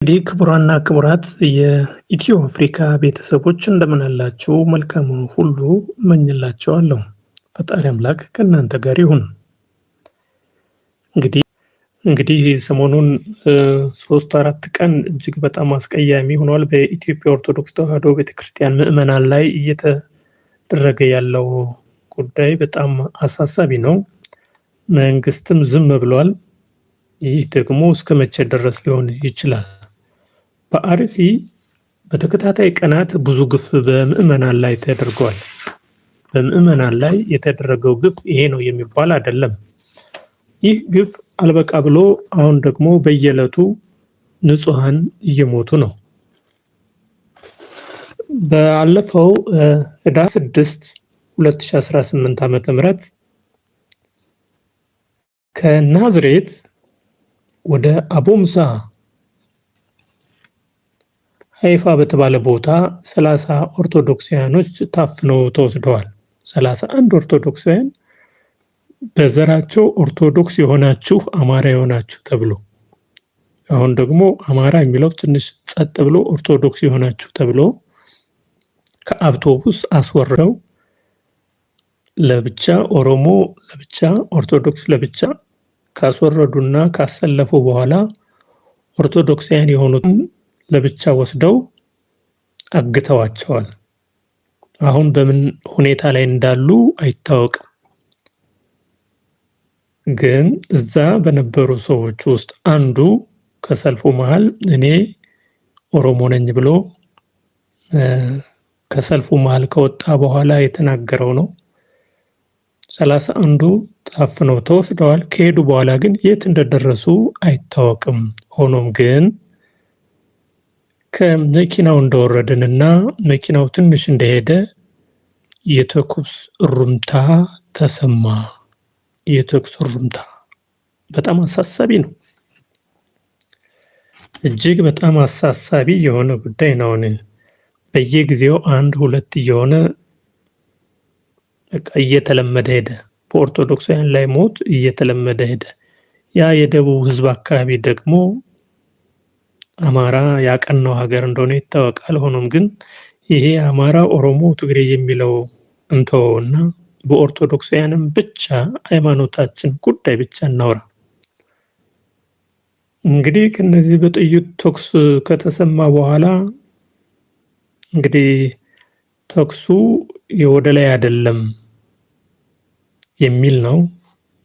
እንግዲህ ክቡራንና ክቡራት የኢትዮ አፍሪካ ቤተሰቦች እንደምን አላችሁ? መልካሙን ሁሉ እመኝላችኋለሁ። ፈጣሪ አምላክ ከእናንተ ጋር ይሁን። እንግዲህ ሰሞኑን 3-4 ቀን እጅግ በጣም አስቀያሚ ሆኗል። በኢትዮጵያ ኦርቶዶክስ ተዋሕዶ ቤተክርስቲያን ምዕመናን ላይ እየተደረገ ያለው ጉዳይ በጣም አሳሳቢ ነው። መንግስትም ዝም ብሏል። ይህ ደግሞ እስከ መቼ ድረስ ሊሆን ይችላል? በአርሲ በተከታታይ ቀናት ብዙ ግፍ በምዕመናን ላይ ተደርጓል። በምዕመናን ላይ የተደረገው ግፍ ይሄ ነው የሚባል አይደለም። ይህ ግፍ አልበቃ ብሎ አሁን ደግሞ በየዕለቱ ንጹሃን እየሞቱ ነው። ባለፈው ህዳር 6 2018 ዓ.ም ከናዝሬት ወደ አቦምሳ ሀይፋ በተባለ ቦታ 30 ኦርቶዶክሳውያኖች ታፍነው ተወስደዋል። 31 ኦርቶዶክሳውያን በዘራቸው ኦርቶዶክስ የሆናችሁ አማራ የሆናችሁ ተብሎ አሁን ደግሞ አማራ የሚለው ትንሽ ጸጥ ብሎ ኦርቶዶክስ የሆናችሁ ተብሎ ከአውቶቡስ አስወርደው ለብቻ ኦሮሞ ለብቻ ኦርቶዶክስ ለብቻ ካስወረዱና ካሰለፉ በኋላ ኦርቶዶክሳውያን የሆኑትን ለብቻ ወስደው አግተዋቸዋል። አሁን በምን ሁኔታ ላይ እንዳሉ አይታወቅም። ግን እዛ በነበሩ ሰዎች ውስጥ አንዱ ከሰልፉ መሃል እኔ ኦሮሞ ነኝ ብሎ ከሰልፉ መሃል ከወጣ በኋላ የተናገረው ነው። 31ዱ ታፍነው ተወስደዋል። ከሄዱ በኋላ ግን የት እንደደረሱ አይታወቅም። ሆኖም ግን ከመኪናው እንደወረድንና መኪናው ትንሽ እንደሄደ የተኩስ እሩምታ ተሰማ። የተኩስ እሩምታ በጣም አሳሳቢ ነው። እጅግ በጣም አሳሳቢ የሆነ ጉዳይ ነው። በየጊዜው 1-2 እየሆነ በቃ እየተለመደ ሄደ። በኦርቶዶክሳውያን ላይ ሞት እየተለመደ ሄደ። ያ የደቡብ ህዝብ አካባቢ ደግሞ አማራ ያቀናው ሀገር እንደሆነ ይታወቃል። ሆኖም ግን ይሄ አማራ፣ ኦሮሞ፣ ትግሬ የሚለው እንተውና በኦርቶዶክሳውያንም ብቻ ሃይማኖታችን ጉዳይ ብቻ እናውራ። እንግዲህ ከነዚህ በጥይት ተኩስ ከተሰማ በኋላ እንግዲህ ተኩሱ ወደ ላይ አይደለም የሚል ነው።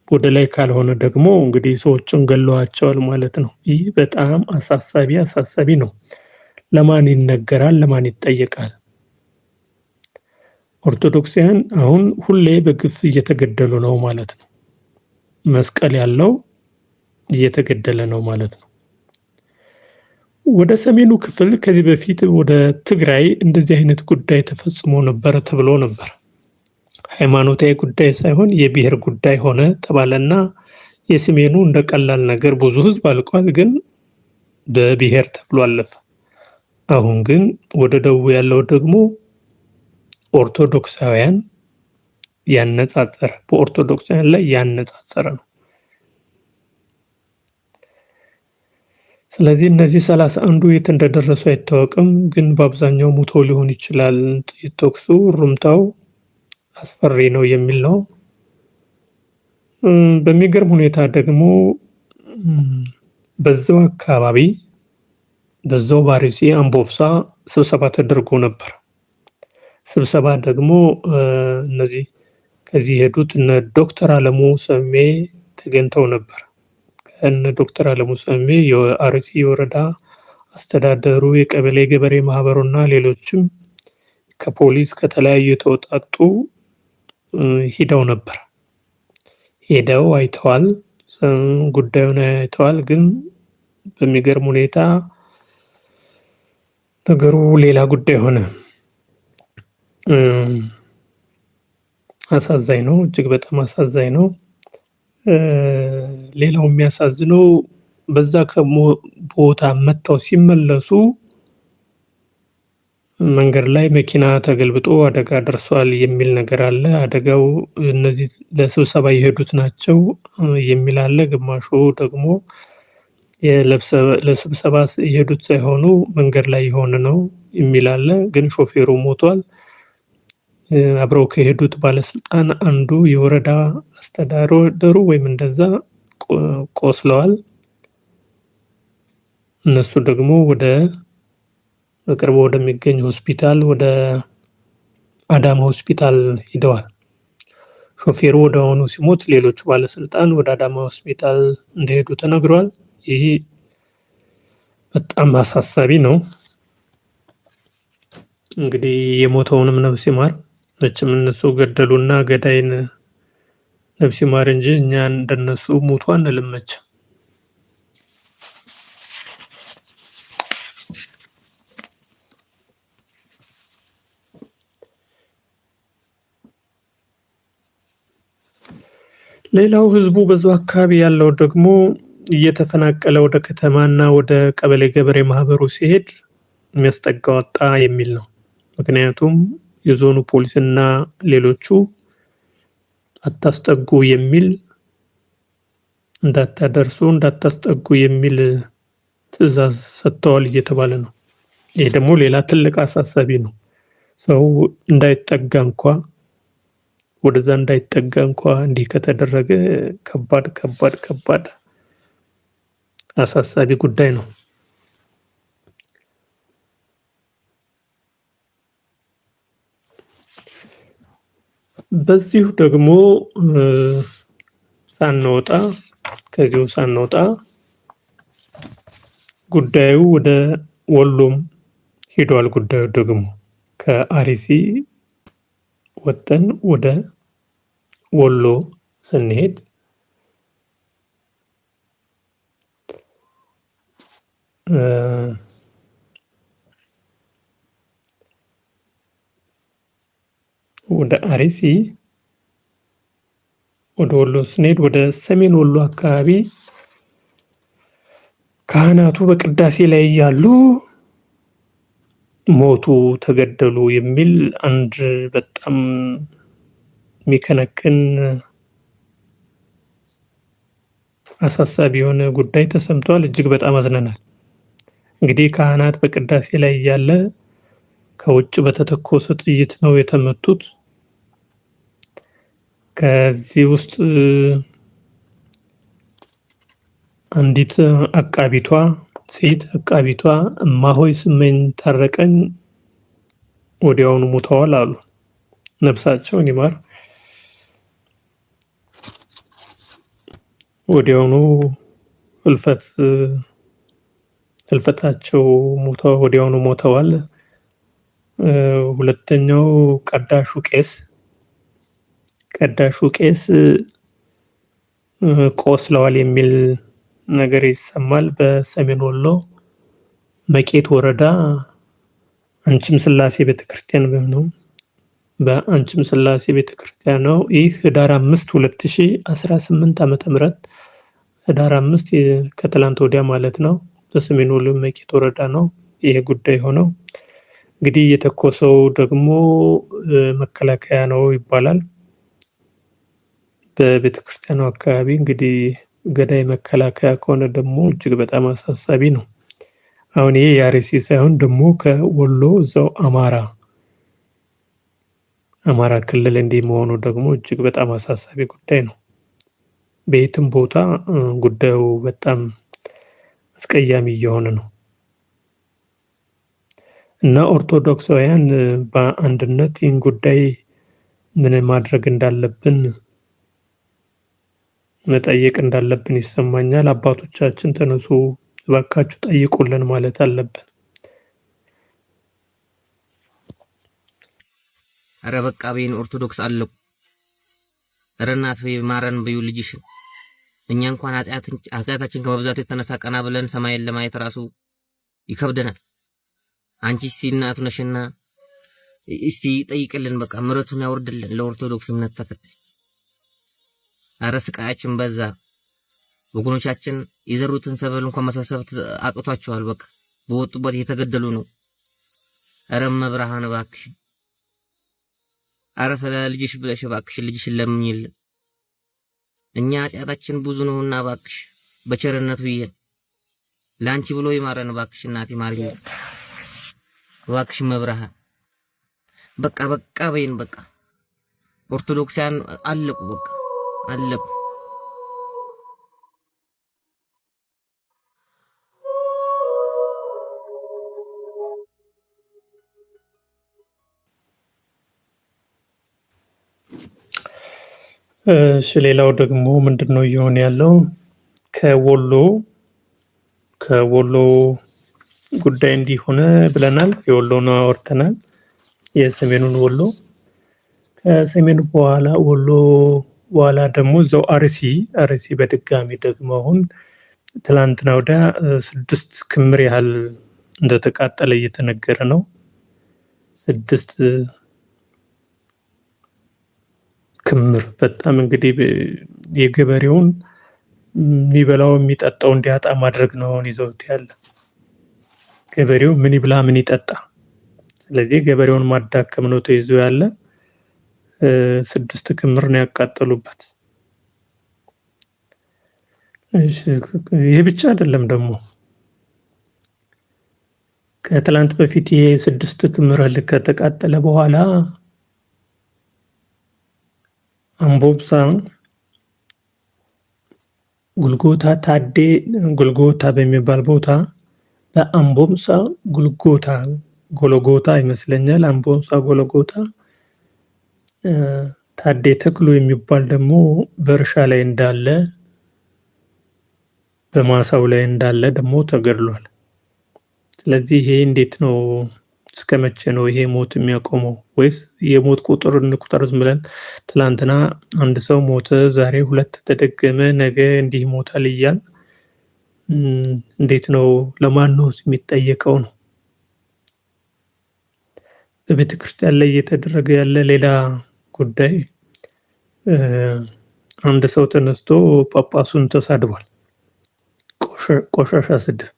ወደ ላይ ካልሆነ ደግሞ እንግዲህ ሰዎችን ገለዋቸዋል ማለት ነው። ይህ በጣም አሳሳቢ ነው። ለማን ይነገራል? ለማን ይጠየቃል? ኦርቶዶክሳውያን አሁን ሁሌ በግፍ እየተገደሉ ነው ማለት ነው። መስቀል ያለው እየተገደለ ነው ማለት ነው። ወደ ሰሜኑ ክፍል ከዚህ በፊት ወደ ትግራይ እንደዚህ አይነት ጉዳይ ተፈጽሞ ነበር ተብሎ ነበር። ሃይማኖታዊ ጉዳይ ሳይሆን የብሔር ጉዳይ ሆነ ተባለና የሰሜኑ እንደ ቀላል ነገር ብዙ ህዝብ አልቋል፣ ግን በብሔር ተብሎ አለፈ። አሁን ግን ወደ ደቡብ ያለው ደግሞ ኦርቶዶክሳውያን ያነጻጸረ በኦርቶዶክሳውያን ላይ ያነጻጸረ ነው። ስለዚህ እነዚህ 31ዱ የት እንደደረሱ አይታወቅም፣ ግን በአብዛኛው ሙቶ ሊሆን ይችላል። ተኩሱ ሩምታው አስፈሪ ነው የሚል ነው። በሚገርም ሁኔታ ደግሞ በዛው አካባቢ በዛው ባርሲ አምቦብሳ ስብሰባ ተደርጎ ነበር። ስብሰባ ደግሞ እነዚህ ከዚህ ሄዱት እነ ዶክተር አለሙ ሰሜ ተገኝተው ነበር። ከእነ ዶክተር አለሙ ሰሜ የአርሲ ወረዳ አስተዳደሩ፣ የቀበሌ ገበሬ ማህበሩና ሌሎችም ከፖሊስ ከተለያዩ የተወጣጡ ሄደው ነበር። ሄደው አይተዋል፣ ጉዳዩን አይተዋል። ግን በሚገርም ሁኔታ ነገሩ ሌላ ጉዳይ ሆነ። አሳዛኝ ነው፣ እጅግ በጣም አሳዛኝ ነው። ሌላው የሚያሳዝነው በዛ ቦታ መጥተው ሲመለሱ መንገድ ላይ መኪና ተገልብጦ አደጋ ደርሷል የሚል ነገር አለ። አደጋው እነዚህ ለስብሰባ የሄዱት ናቸው የሚል አለ። ግማሹ ደግሞ ለስብሰባ የሄዱት ሳይሆኑ መንገድ ላይ የሆነ ነው የሚል አለ። ግን ሾፌሩ ሞቷል። አብረው ከሄዱት ባለስልጣን አንዱ የወረዳ አስተዳደሩ ወይም እንደዛ ቆስለዋል። እነሱ ደግሞ ወደ በቅርቡ ወደሚገኝ ሆስፒታል ወደ አዳማ ሆስፒታል ሄደዋል። ሾፌሩ ወዲያውኑ ሲሞት ሌሎቹ ባለስልጣን ወደ አዳማ ሆስፒታል እንደሄዱ ተነግሯል። ይህ በጣም አሳሳቢ ነው። እንግዲህ የሞተውንም ነፍስ ይማር። መቼም እነሱ ገደሉና ገዳይን ነፍስ ይማር እንጂ እኛ እንደነሱ ሙቱ አንልም መቼም። ሌላው ህዝቡ በዛው አካባቢ ያለው ደግሞ እየተፈናቀለ ወደ ከተማና ወደ ቀበሌ ገበሬ ማህበሩ ሲሄድ የሚያስጠጋው አጣ የሚል ነው። ምክንያቱም የዞኑ ፖሊስና ሌሎቹ አታስጠጉ የሚል እንዳታደርሱ እንዳታስጠጉ የሚል ትዕዛዝ ሰጥተዋል እየተባለ ነው። ይሄ ደግሞ ሌላ ትልቅ አሳሳቢ ነው። ሰው እንዳይጠጋ እንኳን ወደዛ እንዳይጠጋ እንኳን እንዲህ ከተደረገ ከባድ አሳሳቢ ጉዳይ ነው። በዚሁ ደግሞ ሳንወጣ ጉዳዩ ወደ ወሎም ሄዷል። ጉዳዩ ደግሞ ከአርሲ ወጥተን ወደ ወሎ ስንሄድ ወደ አርሲ ወደ ወሎ ስንሄድ ወደ ሰሜን ወሎ አካባቢ ካህናቱ በቅዳሴ ላይ ያሉ ሞቱ፣ ተገደሉ የሚል አንድ በጣም የሚከነክን አሳሳቢ የሆነ ጉዳይ ተሰምቷል። እጅግ በጣም አዝነናል። እንግዲህ ካህናት በቅዳሴ ላይ ያለ ከውጭ በተተኮሰ ጥይት ነው የተመቱት። ከዚህ ውስጥ አንዲት ሴት አቃቢቷ እማሆይ ስመኝ ታረቀኝ ወዲያውኑ ሞተዋል አሉ። ነፍሳቸውን ይማር። ወዲያውኑ ህልፈታቸው ወዲያውኑ ሞተዋል። ሁለተኛው ቀዳሹ ቄስ ቆስለዋል የሚል ነገር ይሰማል። በሰሜን ወሎ መቄት ወረዳ አንችም ስላሴ ቤተክርስቲያን ነው። በአንችም ስላሴ ቤተክርስቲያን ነው። ይህ ህዳር 5 2018 ዓ.ም ህዳር 5 ከትላንት ወዲያ ማለት ነው። በሰሜን ወሎ መቄት ወረዳ ነው ይሄ ጉዳይ ሆነው። እንግዲህ የተኮሰው ደግሞ መከላከያ ነው ይባላል። በቤተክርስቲያኑ አካባቢ እንግዲህ ገዳይ መከላከያ ከሆነ ደግሞ እጅግ በጣም አሳሳቢ ነው። አሁን ይሄ የአርሲ ሳይሆን ደግሞ ከወሎ እዛው አማራ ክልል እንዲህ መሆኑ ደግሞ እጅግ በጣም አሳሳቢ ጉዳይ ነው። በየትም ቦታ ጉዳዩ በጣም አስቀያሚ እየሆነ ነው እና ኦርቶዶክሳውያን በአንድነት ይህን ጉዳይ ምን ማድረግ እንዳለብን መጠየቅ እንዳለብን ይሰማኛል። አባቶቻችን ተነሱ እባካችሁ ጠይቁልን ማለት አለብን። አረ በቃ በይን ኦርቶዶክስ አለቁ። አረ እናት ወይ ማረን በዩ ልጅሽ። እኛ እንኳን ኃጢአታችን ከመብዛቱ የተነሳ ቀና ብለን ሰማይን ለማየት ራሱ ይከብደናል። አንቺ እስቲ እናቱ ነሽና እስቲ ጠይቅልን፣ በቃ ምሕረቱን ያወርድልን ለኦርቶዶክስ እምነት ተከታይ። አረ ስቃያችን በዛ። ወገኖቻችን የዘሩትን ሰብል እንኳን መሰብሰብ አቅቷቸዋል። በቃ በወጡበት እየተገደሉ ነው። አረ መብርሃን እባክሽ፣ አረ ስለ ልጅሽ ብለሽ እባክሽ ልጅሽን ለምኝልን። እኛ ኃጢአታችን ብዙ ነውና እባክሽ በቸርነቱ ይየን። ላንቺ ብሎ ይማረን እባክሽ እናቴ ማርኝ እባክሽ መብርሃን በቃ በቃ በይን በቃ ኦርቶዶክሳን አለቁ በቃ አለቁ። እሺ ሌላው ደግሞ ምንድነው እየሆነ ያለው? ከወሎ ጉዳይ እንዲሆነ ብለናል። የወሎን አወርተናል። የሰሜኑን ወሎ ከሰሜኑ ወሎ በኋላ ደግሞ እዛው አርሲ በድጋሚ ደግሞ አሁን ትላንትና ወዲያ 6 ክምር ያህል እንደተቃጠለ እየተነገረ ነው። 6 ክምር በጣም እንግዲህ የገበሬውን የሚበላው የሚጠጣው እንዲያጣ ማድረግ ነው ይዘውት ያለ። ገበሬው ምን ይብላ ምን ይጠጣ? ስለዚህ ገበሬውን ማዳከም ነው ተይዞ ያለ። 6 ክምር ነው ያቃጠሉበት። እሺ ይሄ ብቻ አይደለም ደግሞ ከትላንት በፊት ይሄ 6 ክምር ከተቃጠለ በኋላ አምቦምሳ ጉልጎታ በሚባል ቦታ በአምቦምሳ ጎልጎታ ይመስለኛል። አምቦምሳ ጎልጎታ ታዴ ተክሉ የሚባል ደግሞ በእርሻ ላይ እንዳለ በማሳው ላይ እንዳለ ደግሞ ተገድሏል። ስለዚህ ይሄ እንዴት ነው? እስከመቼ ነው ይሄ ሞት የሚያቆመው? ወይስ የሞት ቁጥር እንቁጠር ዝም ብለን ትላንትና አንድ ሰው ሞተ፣ ዛሬ 2 ተደገመ፣ ነገ እንዲህ ይሞታል እያልን እንዴት ነው? ለማን ነው የሚጠየቀው ነው? በቤተክርስቲያን ላይ እየተደረገ ያለ ሌላ ጉዳይ አንድ ሰው ተነስቶ ጳጳሱን ተሳድቧል። ቆሻሻ ስድብ።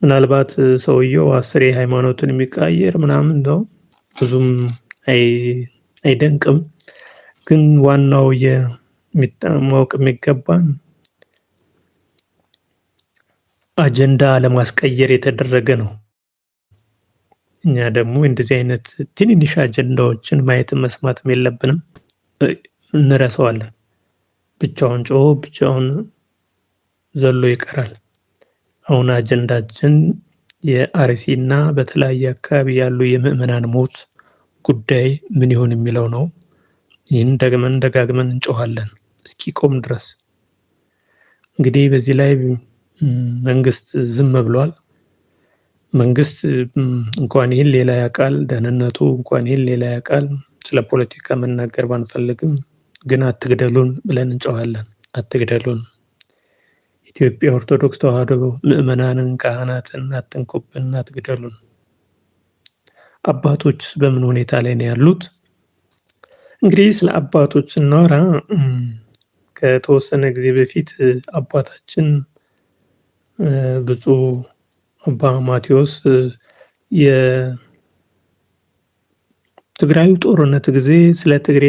ምናልባት ሰውየው 10 ሃይማኖትን የሚቀያየር ምናምን ነው ብዙም አይደንቅም። ግን ዋናው ማወቅ የሚገባን አጀንዳ ለማስቀየር የተደረገ ነው። እኛ ደግሞ እንደዚህ አይነት ትንንሽ አጀንዳዎችን ማየትም መስማትም የለብንም። እንረሳዋለን። ብቻውን ጮሆ ብቻውን ዘሎ ይቀራል። አሁን አጀንዳችን የአርሲና በተለያየ አካባቢ ያሉ የምዕመናን ሞት ጉዳይ ምን ይሆን የሚለው ነው። ይህን ደጋግመን እንጮሃለን እስኪቆም ድረስ። እንግዲህ በዚህ ላይ መንግስት ዝም ብሏል። መንግስት እንኳን ይህን ሌላ ያውቃል፣ ደህንነቱ እንኳን ይህን ሌላ ያውቃል። ስለ ፖለቲካ መናገር ባንፈልግም ግን አትግደሉን ብለን እንጮሃለን። አትግደሉን። ኢትዮጵያ ኦርቶዶክስ ተዋሕዶ ምዕመናንን፣ ካህናትን አትንኩብን፣ አትግደሉን። አባቶች በምን ሁኔታ ላይ ነው ያሉት? እንግዲህ ስለ አባቶች ስናወራ ከተወሰነ ጊዜ በፊት አባታችን ብፁዕ አባ ማቴዎስ የትግራዩ ጦርነት ጊዜ ስለ ትግሬ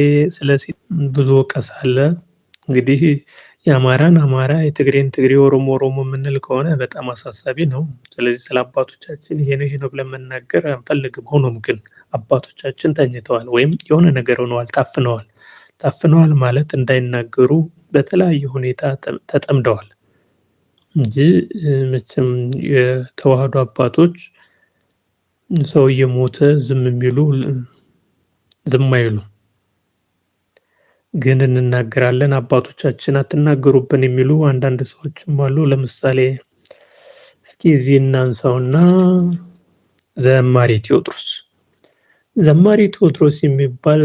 ብዙ ወቀሳ አለ። እንግዲህ የአማራን አማራ፣ የትግሬን ትግሬ፣ ኦሮሞ የምንል ከሆነ በጣም አሳሳቢ ነው። ስለዚህ ስለ አባቶቻችን ይሄ ነው ብለን መናገር አንፈልግም። ሆኖም ግን አባቶቻችን ተኝተዋል ወይም የሆነ ነገር ሆነዋል፣ ታፍነዋል ማለት እንዳይናገሩ በተለያየ ሁኔታ ተጠምደዋል እንጂ መቼም የተዋህዶ አባቶች ሰው እየሞተ ዝም አይሉ። ግን እንናገራለን፣ አባቶቻችን አትናገሩብን የሚሉ አንዳንድ ሰዎችም አሉ። ለምሳሌ እስኪ እዚህ እናንሳውና ዘማሪ ቴዎድሮስ የሚባል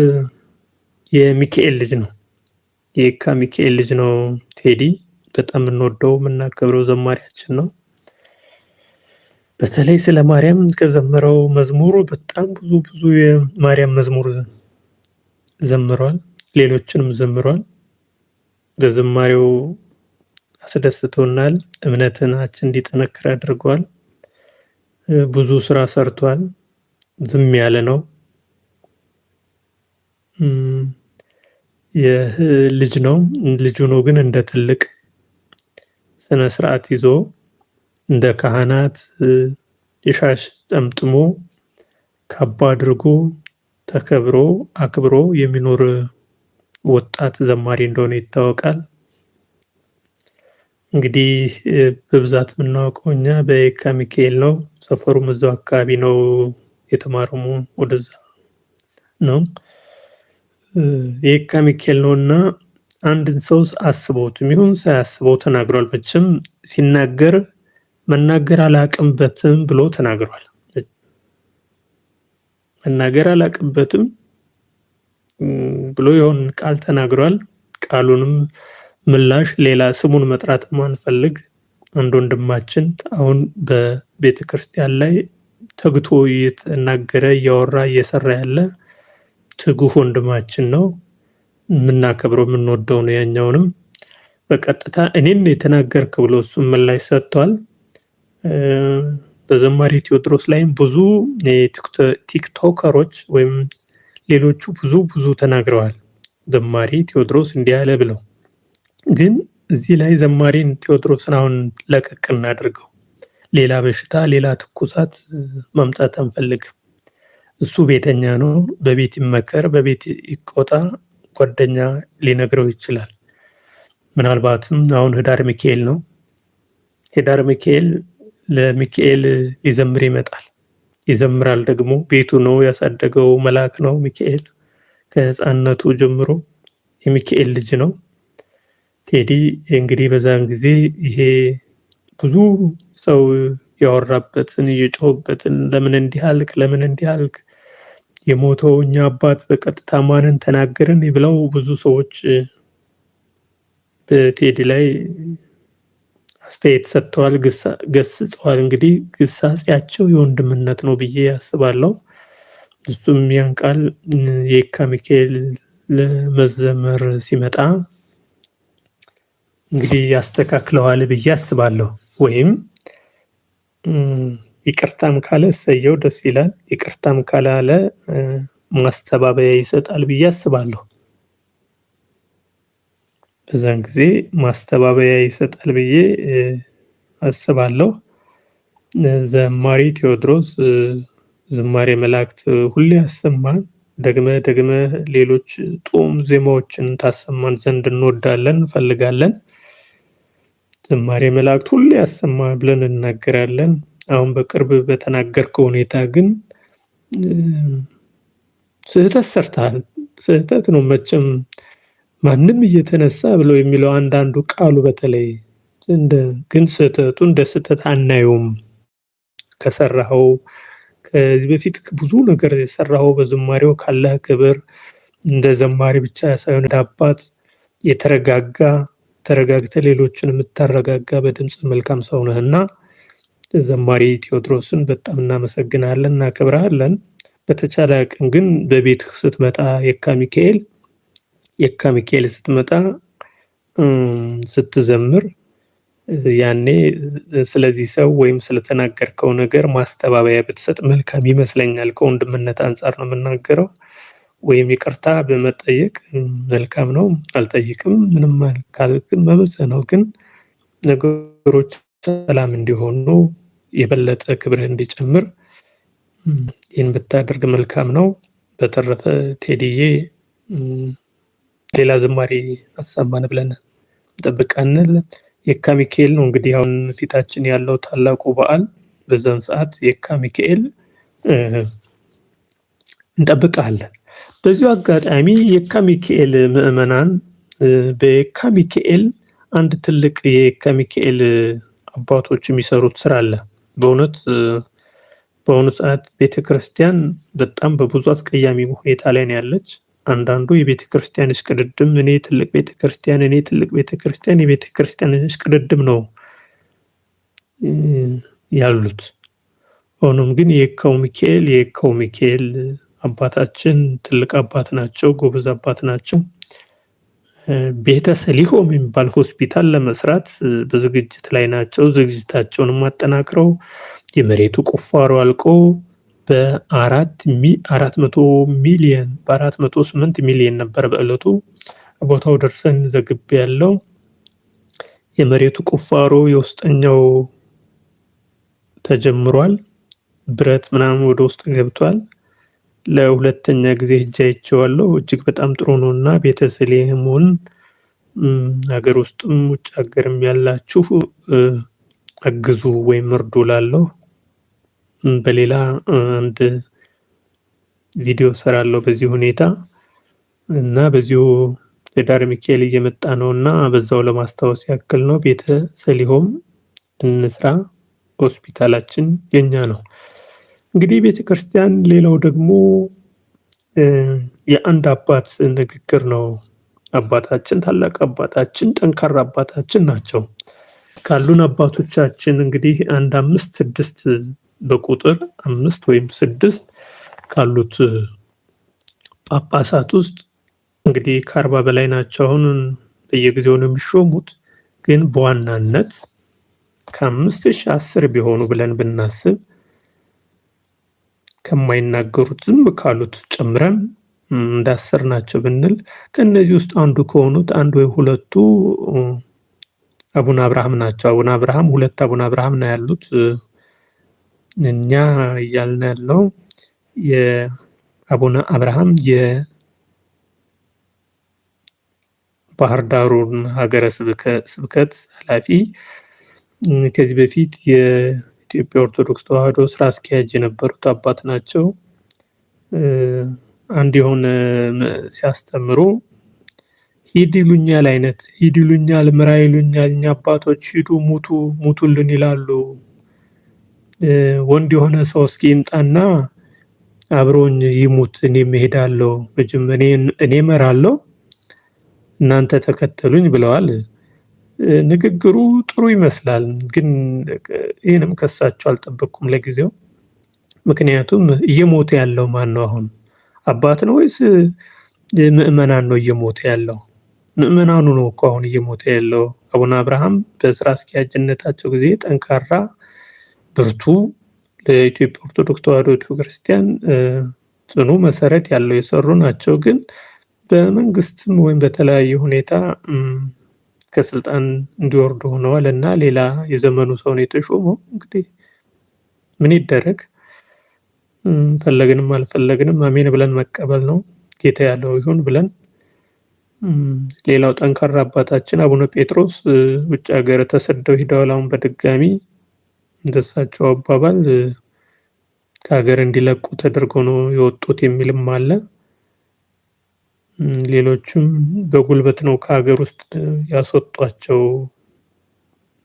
የሚካኤል ልጅ ነው። የካ ሚካኤል ልጅ ነው። ቴዲ በጣም የምንወደው የምናከብረው ዘማሪያችን ነው። በተለይ ስለ ማርያም ከዘመረው መዝሙሩ በጣም ብዙ የማርያም መዝሙር ዘምሯል። ሌሎችንም ዘምሯል። በዝማሬው አስደስቶናል። እምነታችን እንዲጠነክር አድርጓል። ብዙ ስራ ሰርቷል። ዝም ያለ ነው። ልጅ ነው ግን እንደ ትልቅ ስነ ስርዓት ይዞ እንደ ካህናት የሻሽ ጠምጥሞ ካባ አድርጎ ተከብሮ አክብሮ የሚኖር ወጣት ዘማሪ እንደሆነ ይታወቃል። እንግዲህ በብዛት የምናውቀው እኛ በየካ ሚካኤል ነው። ሰፈሩም እዛው አካባቢ ነው። የተማረውም ወደዛ ነው። የየካ ሚካኤል ነውና አንድን ሰው አስቦትም ይሁን ሳያስበው ተናግሯል። መቼም ሲናገር መናገር አላቅምበትም ብሎ ተናግሯል። መናገር አላቅበትም ብሎ የሆነ ቃል ተናግሯል። ቃሉንም ምላሽ ሌላ ስሙን መጥራት ማንፈልግ አንድ ወንድማችን አሁን በቤተክርስቲያን ላይ ተግቶ እየተናገረ እያወራ እየሰራ ያለ ትጉህ ወንድማችን ነው። የምናከብረው የምንወደው ነው። ያኛውንም በቀጥታ እኔን የተናገርክ ብሎ እሱም ምላሽ ሰጥቷል። በዘማሪ ቴዎድሮስ ላይም ብዙ ቲክቶከሮች ወይም ሌሎቹ ብዙ ተናግረዋል። ዘማሪ ቴዎድሮስ እንዲህ ያለ ብለው ግን እዚህ ላይ ዘማሪን ቴዎድሮስን አሁን ለቀቅ እናድርገው። ሌላ በሽታ ሌላ ትኩሳት ማምጣት አንፈልግም። እሱ ቤተኛ ነው። በቤት ይመከር፣ በቤት ይቆጣ፣ ጓደኛ ሊነግረው ይችላል። ምናልባትም አሁን ህዳር ሚካኤል ነው። ህዳር ሚካኤል ለሚካኤል ሊዘምር ይመጣል። ይዘምራል ደግሞ ቤቱ ነው ያሳደገው መልአክ ነው ሚካኤል። ከህፃንነቱ ጀምሮ የሚካኤል ልጅ ነው። ቴዲ እንግዲህ በዛን ጊዜ ይሄ ብዙ ሰው ያወራበትን እየጮህበትን ለምን እንዲህ አልክ፣ ለምን እንዲህ አልክ፣ የሞተው እኛ አባት በቀጥታ ማንን ተናገርን ብለው ብዙ ሰዎች በቴዲ ላይ አስተያየት ሰጥተዋል፣ ገስጸዋል። እንግዲህ ግሳጼያቸው የወንድምነት ነው ብዬ አስባለሁ። እሱም ያን ቃል የካ ሚካኤል ለመዘመር ሲመጣ እንግዲህ ያስተካክለዋል ብዬ አስባለሁ። ወይም ይቅርታም ካለ እሰየው ደስ ይላል። ይቅርታም ካላለ ማስተባበያ ይሰጣል ብዬ አስባለሁ። በዛን ጊዜ ማስተባበያ ይሰጣል ብዬ አስባለሁ። ዘማሪ ቴዎድሮስ ዝማሬ መላእክት ሁሌ ያሰማን። ደግመ ሌሎች ጡም ዜማዎችን ታሰማን ዘንድ እንወዳለን እንፈልጋለን። ዝማሬ መላእክት ሁሌ ያሰማ ብለን እናገራለን። አሁን በቅርብ በተናገርከው ሁኔታ ግን ስህተት ሰርተሃል። ስህተት ነው መቼም ማንም እየተነሳ ብለው የሚለው አንዳንዱ ቃሉ በተለይ ግን ስህተቱ እንደ ስህተት አናየውም። ከሰራኸው ከዚህ በፊት ብዙ ነገር የሰራኸው በዝማሬው ካለህ ክብር እንደ ዘማሪ ብቻ ሳይሆን አባት ተረጋግተ ሌሎችን የምታረጋጋ በድምጽ መልካም ሰው ነህና ዘማሪ ቴዎድሮስን በጣም እናመሰግናለን፣ እናከብራለን። በተቻለ አቅም ግን በቤትህ ስትመጣ የካ ሚካኤል ስትመጣ ስትዘምር ያኔ ስለዚህ ሰው ወይም ስለተናገርከው ነገር ማስተባበያ ብትሰጥ መልካም ይመስለኛል። ከወንድምነት አንጻር ነው የምናገረው። ወይም ይቅርታ በመጠየቅ መልካም ነው። አልጠይቅም ምንም ካልክም መብት ነው። ግን ነገሮች ሰላም እንዲሆኑ የበለጠ ክብርህ እንዲጨምር ይህን ብታደርግ መልካም ነው። በተረፈ ቴዲዬ ሌላ ዝማሬ አሰማን ብለን እንጠብቃለን። የካ ሚካኤል ነው እንግዲህ አሁን ፊታችን ያለው ታላቁ በዓል። በዛን ሰዓት የካ ሚካኤል እንጠብቃለን። በዚሁ አጋጣሚ የካ ሚካኤል ምዕመናን በየካ ሚካኤል አንድ ትልቅ የየካ ሚካኤል አባቶች የሚሰሩት ስራ አለ። በአሁኑ ሰዓት ቤተክርስቲያን በጣም በብዙ አስቀያሚ ሁኔታ ላይ ነው ያለች። አንዳንዱ የቤተክርስቲያን እሽቅድድም እኔ ትልቅ ቤተክርስቲያን የቤተክርስቲያን እሽቅድድም ነው ያሉት። ሆኖም ግን የየካው ሚካኤል አባታችን ትልቅ አባት ናቸው፣ ጎበዝ አባት ናቸው። ቤተ ሰሊሆም የሚባል ሆስፒታል ለመስራት በዝግጅት ላይ ናቸው። ዝግጅታቸውንም አጠናክረው የመሬቱ ቁፋሮ አልቆ በ408 ሚሊዮን ነበር በእለቱ ቦታው ደርሰን ዘግብ ያለው። የመሬቱ ቁፋሮ የውስጠኛው ተጀምሯል። ብረት ምናምን ወደ ውስጥ ገብቷል። ለሁለተኛ ጊዜ ሄጄ አይቼዋለሁ። እጅግ በጣም ጥሩ ነውና ቤተልሔምን ሀገር ውስጥም ውጭ ሀገርም ያላችሁ አግዙ ወይም እርዱ እላለሁ። በሌላ አንድ ቪዲዮ እሰራለሁ በዚህ ሁኔታ እና በዚሁ ህዳር ሚካኤል እየመጣ ነውና በዛው ለማስታወስ ያክል ነው። ቤተልሔም እንስራ፣ ሆስፒታላችን የኛ ነው። እንግዲህ ቤተክርስቲያን ሌላው ደግሞ የአንድ አባት ንግግር ነው። አባታችን ታላቅ አባታችን ጠንካራ አባታችን ናቸው። ካሉን አባቶቻችን እንግዲህ አንድ 5 6 በቁጥር 5 ወይም 6 ካሉት ጳጳሳት ውስጥ እንግዲህ ከ40 በላይ ናቸው። አሁን በየጊዜው ነው የሚሾሙት። ግን በዋናነት ከ5000 10 ቢሆኑ ብለን ብናስብ ከማይናገሩት ዝም ካሉት ጨምረን እንዳሰር ናቸው ብንል ከነዚህ ውስጥ አንዱ ከሆኑት አንዱ ወይ ሁለቱ አቡነ አብርሃም ናቸው። አቡነ አብርሃም 2 አቡነ አብርሃም ነው ያሉት። እኛ እያልን ያለው የአቡነ አብርሃም የባህር ዳሩን ሀገረ ስብከት ኃላፊ ከዚህ በፊት የኢትዮጵያ ኦርቶዶክስ ተዋሕዶ ስራ አስኪያጅ የነበሩት አባት ናቸው። አንድ የሆነ ሲያስተምሩ ሂድ ይሉኛል አይነት ሂድ ይሉኛል፣ ምራ ይሉኛል፣ እኛ አባቶች ሂዱ ሙቱልን ይላሉ። ወንድ የሆነ ሰው እስኪ ይምጣና አብሮኝ ይሙት፣ እኔም እሄዳለሁ፣ እኔ እመራለሁ፣ እናንተ ተከተሉኝ ብለዋል። ንግግሩ ጥሩ ይመስላል፣ ግን ይህንም ከሳቸው አልጠበቅኩም ለጊዜው። ምክንያቱም እየሞተ ያለው ማን ነው? አሁን አባት ነው ወይስ ምእመናን ነው እየሞተ ያለው? ምእመናኑ ነው እኮ አሁን እየሞተ ያለው። አቡነ አብርሃም በስራ አስኪያጅነታቸው ጊዜ ጠንካራ ብርቱ፣ ለኢትዮጵያ ኦርቶዶክስ ተዋሕዶ ቤተክርስቲያን ጽኑ መሰረት ያለው የሰሩ ናቸው። ግን በመንግስትም ወይም በተለያየ ሁኔታ ከስልጣን እንዲወርዱ ሆነዋል እና ሌላ የዘመኑ ሰው ነው የተሾመው። እንግዲህ ምን ይደረግ፣ ፈለግንም አልፈለግንም አሜን ብለን መቀበል ነው። ጌታ ያለው ይሁን ብለን። ሌላው ጠንካራ አባታችን አቡነ ጴጥሮስ ውጭ ሀገር ተሰደው ሂደዋል። አሁን በድጋሚ እንደሳቸው አባባል ከሀገር እንዲለቁ ተደርጎ ነው የወጡት የሚልም አለ። ሌሎችም በጉልበት ነው ከሀገር ውስጥ ያስወጧቸው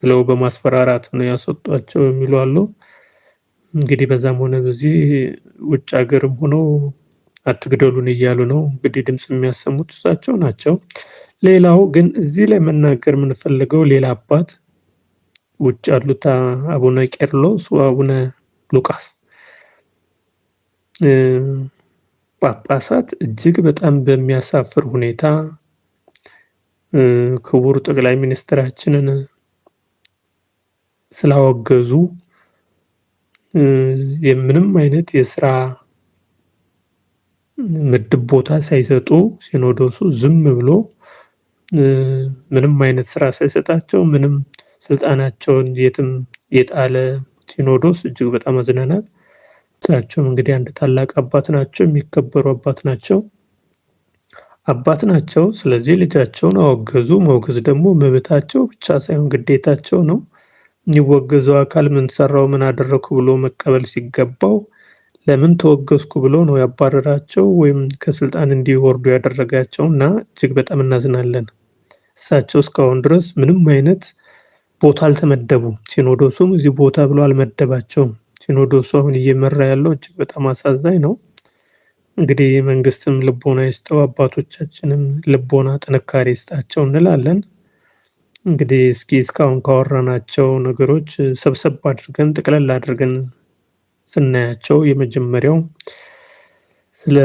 ብለው በማስፈራራት ነው ያስወጧቸው የሚሉ አሉ። እንግዲህ በዛም ሆነ በዚህ ውጭ ሀገርም ሆነው አትግደሉን እያሉ ነው እንግዲህ ድምጽ የሚያሰሙት እሳቸው ናቸው። ሌላው ግን እዚህ ላይ መናገር የምንፈልገው ሌላ አባት ውጭ ያሉት አቡነ ቄርሎስ ወአቡነ ሉቃስ ጳጳሳት እጅግ በጣም በሚያሳፍር ሁኔታ ክቡር ጠቅላይ ሚኒስትራችንን ስላወገዙ የምንም አይነት የስራ ምድብ ቦታ ሳይሰጡ ሲኖዶሱ ዝም ብሎ ምንም አይነት ስራ ሳይሰጣቸው ምንም ስልጣናቸውን የትም የጣለ ሲኖዶስ እጅግ በጣም አዝነናል። እሳቸውም እንግዲህ አንድ ታላቅ አባት ናቸው፣ የሚከበሩ አባት ናቸው። ስለዚህ ልጃቸውን አወገዙ። መውገዝ ደግሞ መብታቸው ብቻ ሳይሆን ግዴታቸው ነው። የሚወገዘው አካል ምን ሰራው ምን አደረኩ ብሎ መቀበል ሲገባው ለምን ተወገዝኩ ብሎ ነው ያባረራቸው ወይም ከስልጣን እንዲወርዱ ያደረጋቸው እና እጅግ በጣም እናዝናለን። እሳቸው እስካሁን ድረስ ምንም አይነት ቦታ አልተመደቡም። ሲኖዶሱም እዚህ ቦታ ብሎ አልመደባቸውም። ሲኖዶሱ አሁን እየመራ ያለው እጅግ በጣም አሳዛኝ ነው። እንግዲህ መንግስትም ልቦና ይስጠው፣ አባቶቻችንም ልቦና ጥንካሬ ይስጣቸው እንላለን። እንግዲህ እስኪ እስካሁን ካወራናቸው ነገሮች ሰብሰብ አድርገን ጠቅለል አድርገን ስናያቸው የመጀመሪያው ስለ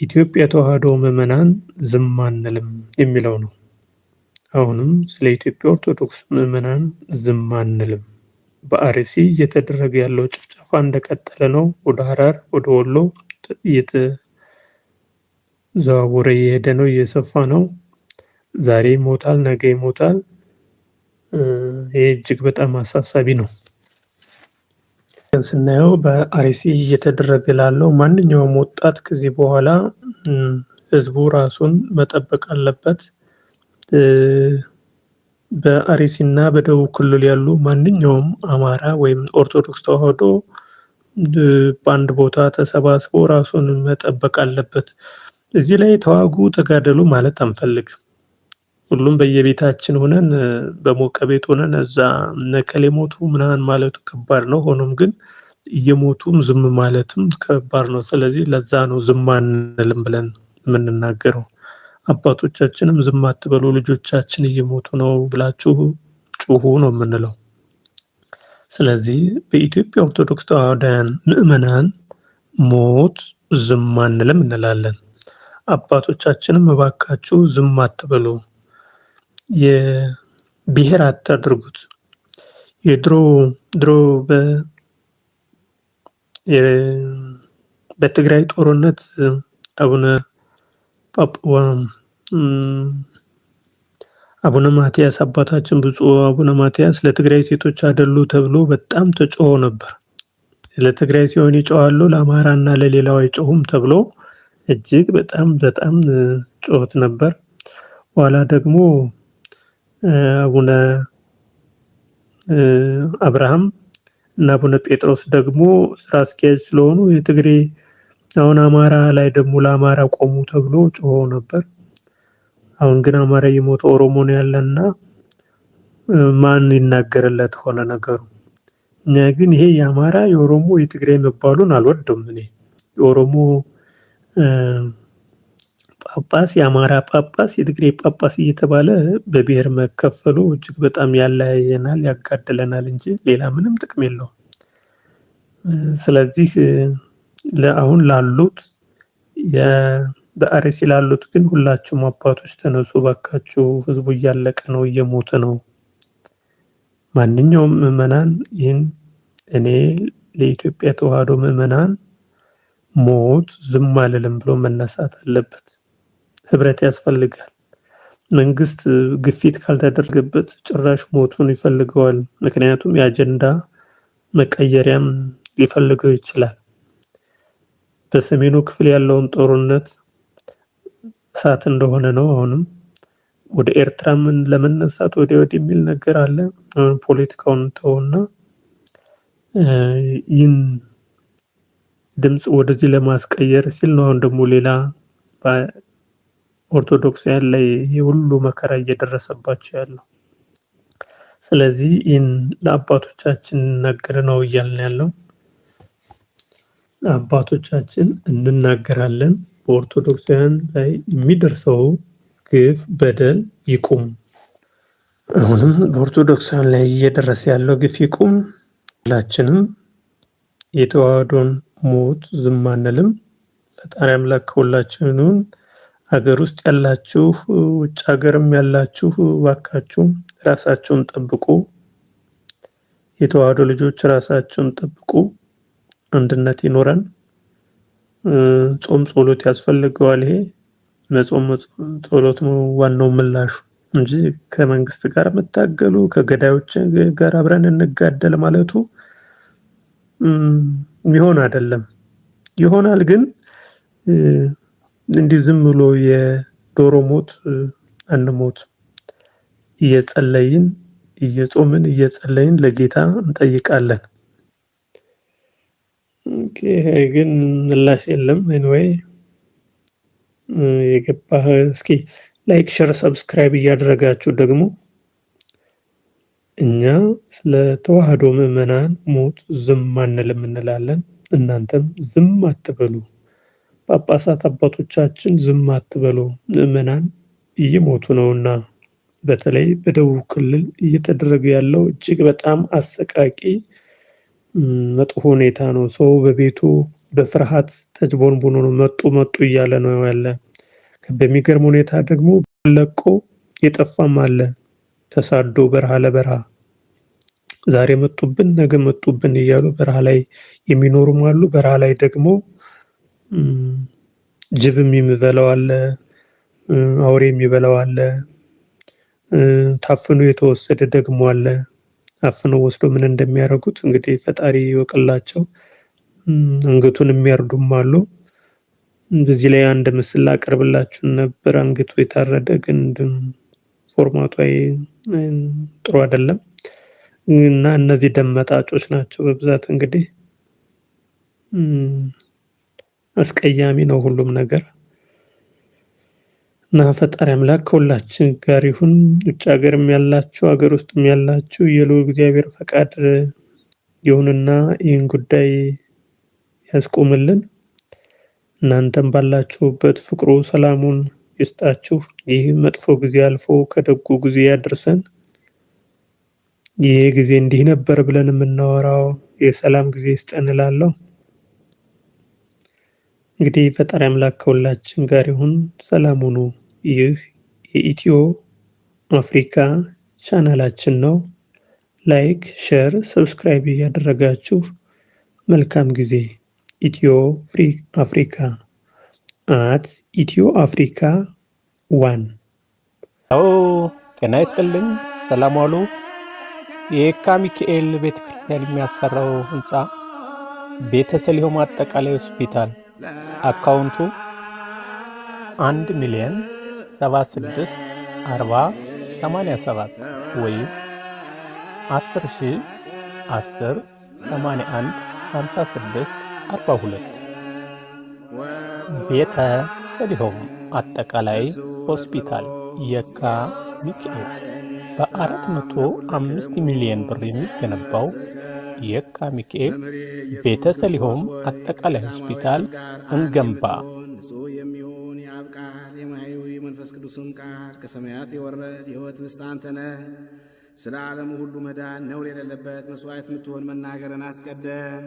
ኢትዮጵያ ተዋሕዶ ምዕመናን ዝም አንልም የሚለው ነው። አሁንም ስለ ኢትዮጵያ ኦርቶዶክስ ምዕመናን ዝም አንልም። በአርሲ እየተደረገ ያለው ጭፍጨፋ እንደቀጠለ ነው። ወደ ሐረር ወደ ወሎ እየተዘዋወረ እየሄደ ነው፣ እየሰፋ ነው። ዛሬ ይሞታል፣ ነገ ይሞታል። ይህ እጅግ በጣም አሳሳቢ ነው። ስናየው በአርሲ እየተደረገ ላለው ማንኛውም ወጣት ከዚህ በኋላ ህዝቡ ራሱን መጠበቅ አለበት። በአርሲና በደቡብ ክልል ያሉ ማንኛውም አማራ ወይም ኦርቶዶክስ ተዋህዶ በአንድ ቦታ ተሰባስቦ ራሱን መጠበቅ አለበት። እዚህ ላይ ተዋጉ ተጋደሉ ማለት አንፈልግም። ሁሉም በየቤታችን ሆነን በሞቀ ቤት ሆነን እዛ እነከሌ ሞቱ ምናምን ማለቱ ከባድ ነው። ሆኖም ግን እየሞቱም ዝም ማለትም ከባድ ነው። ስለዚህ ለዛ ነው ዝም አንልም ብለን የምንናገረው። አባቶቻችንም ዝም አትበሉ ልጆቻችን እየሞቱ ነው ብላችሁ ጩሁ ነው የምንለው። ስለዚህ በኢትዮጵያ ኦርቶዶክስ ተዋህዶያን ምእመናን ሞት ዝም አንልም እንላለን። አባቶቻችንም እባካችሁ ዝም አትበሉ፣ የብሔር አታድርጉት። ድሮ በትግራይ ጦርነት አቡነ ማትያስ አባታችን ብፁዕ አቡነ ማትያስ ለትግራይ ሴቶች አደሉ ተብሎ በጣም ተጮሆ ነበር። ለትግራይ ሲሆን ይጮሃሉ ለአማራና ለሌላው አይጮሁም ተብሎ እጅግ በጣም ጮህት ነበር። ኋላ ደግሞ አቡነ አብርሃም እና አቡነ ጴጥሮስ ደግሞ ስራ አስኪያጅ ስለሆኑ የትግሬ አሁን አማራ ላይ ደግሞ ለአማራ ቆሙ ተብሎ ጮሆ ነበር። አሁን ግን አማራ የሞተ ኦሮሞ ነው ያለና ማን ይናገርለት ሆነ ነገሩ። እኛ ግን ይሄ የአማራ የኦሮሞ የትግራይ መባሉን አልወደውም። እኔ የኦሮሞ ጳጳስ የአማራ ጳጳስ የትግራይ ጳጳስ እየተባለ በብሔር መከፈሉ እጅግ በጣም ያለያየናል ያጋድለናል እንጂ ሌላ ምንም ጥቅም የለውም። ስለዚህ አሁን ላሉት በአርሲ ላሉት ግን ሁላችሁም አባቶች ተነሱ ባካችሁ፣ ህዝቡ እያለቀ ነው እየሞተ ነው። ማንኛውም ምዕመናን ይህን እኔ ለኢትዮጵያ ተዋህዶ ምዕመናን ሞት ዝም አልልም ብሎ መነሳት አለበት። ህብረት ያስፈልጋል። መንግስት ግፊት ካልተደረገበት ጭራሽ ሞቱን ይፈልገዋል። ምክንያቱም የአጀንዳ መቀየሪያም ሊፈልገው ይችላል። በሰሜኑ ክፍል ያለውን ጦርነት እሳት እንደሆነ ነው። አሁንም ወደ ኤርትራም ለመነሳት ወዲህ የሚል ነገር አለ። አሁን ፖለቲካውን ተውና ይህን ድምፅ ወደዚህ ለማስቀየር ሲል ነው። አሁን ደግሞ ሌላ በኦርቶዶክሳውያን ላይ ሁሉ መከራ እየደረሰባቸው ያለው። ስለዚህ ይህን ለአባቶቻችን ነገር ነው እያልን ያለው። አባቶቻችን እንናገራለን። በኦርቶዶክሳውያን ላይ የሚደርሰው ግፍ በደል ይቁም። አሁንም በኦርቶዶክሳውያን ላይ እየደረሰ ያለው ግፍ ይቁም። ሁላችንም የተዋህዶን ሞት ዝም አንልም። ፈጣሪ አምላክ ከሁላችንም ሀገር ውስጥ ያላችሁ ውጭ ሀገርም ያላችሁ እባካችሁ ራሳችሁን ጠብቁ። የተዋህዶ ልጆች ራሳችሁን ጠብቁ። አንድነት ይኖረን። ጾም ጸሎት ያስፈልገዋል። ይሄ መጾም ጸሎት ነው ዋናው ምላሹ እንጂ ከመንግስት ጋር መታገሉ ከገዳዮች ጋር አብረን እንጋደል ማለቱ የሚሆን አይደለም። ይሆናል ግን እንዲህ ዝም ብሎ የዶሮ ሞት አንሞት። እየጸለይን እየጾምን እየጸለይን ለጌታ እንጠይቃለን። ግን ምላሽ የለም። ኤኒዌይ የገባህ እስኪ ላይክ ሼር ሰብስክራይብ እያደረጋችሁ ደግሞ እኛ ስለ ተዋህዶ ምዕመናን ሞት ዝም አንልም እንላለን። እናንተም ዝም አትበሉ። ጳጳሳት አባቶቻችን ዝም አትበሉ። ምዕመናን እየሞቱ ነውና በተለይ በደቡብ ክልል እየተደረገ ያለው እጅግ በጣም አሰቃቂ መጥፎ ሁኔታ ነው። ሰው በቤቱ በፍርሃት ተጅቦንቡኖ ነው መጡ እያለ ነው ያለ። በሚገርም ሁኔታ ደግሞ ለቆ የጠፋም አለ ተሳዶ በረሃ ለበረሃ ዛሬ መጡብን ነገ መጡብን እያሉ በረሃ ላይ የሚኖሩም አሉ። በረሃ ላይ ደግሞ ጅብም የሚበላው አለ፣ አውሬ የሚበላው አለ፣ ታፍኖ የተወሰደ ደግሞ አለ። አፍነው ወስዶ ምን እንደሚያደርጉት እንግዲህ ፈጣሪ ይወቅላቸው። አንገቱን የሚያርዱም አሉ። እንደዚህ ላይ አንድ ምስል አቀርብላችሁ ነበር። አንገቱ የታረደ ግን ፎርማቱ ጥሩ አይደለም እና እነዚህ ደም መጣጮች ናቸው በብዛት እንግዲህ አስቀያሚ ነው ሁሉም ነገር እና ፈጣሪ አምላክ ከሁላችን ጋር ይሁን። ውጭ ሀገርም ያላችሁ ሀገር ውስጥም ያላችሁ የልዑል እግዚአብሔር ፈቃድ ይሁንና ይህን ጉዳይ ያስቆምልን። እናንተም ባላችሁበት ፍቅሩ ሰላሙን ይስጣችሁ። ይህ መጥፎ ጊዜ አልፎ ከደጉ ጊዜ ያድርሰን። ይሄ ጊዜ እንዲህ ነበር ብለን የምናወራው የሰላም ጊዜ ይስጠን እላለሁ። እንግዲህ ፈጣሪ አምላክ ከሁላችን ጋር ይሁን። ሰላም ሁኑ። ይህ የኢትዮ አፍሪካ ቻናላችን ነው። ላይክ፣ ሼር፣ ሰብስክራይብ እያደረጋችሁ መልካም ጊዜ። ኢትዮ አፍሪካ @ኢትዮ አፍሪካ 1 ጤና ይስጥልኝ። ሰላም ዋሉ። የየካ ሚካኤል ቤተክርስቲያን የሚያሰራው ህንጻ ቤተሰሊሆም አጠቃላይ ሆስፒታል አካውንቱ 1,76,40,87 ወይም 10,010,81,56,42 ቤተሰሊሆም አጠቃላይ ሆስፒታል የካ ሚካኤል በ405 ሚሊዮን ብር የሚገነባው የካ ሚካኤል ቤተሰሊሆም አጠቃላይ ሆስፒታል እንገንባ። ንጹሕ የሚሆን የአብ ቃል የማየው የመንፈስ ቅዱስም ቃል ከሰማያት የወረድ የሕይወት ምስት አንተ ነህ። ስለ ዓለሙ ሁሉ መዳን ነውር የሌለበት መሥዋዕት የምትሆን መናገርን አስቀደም።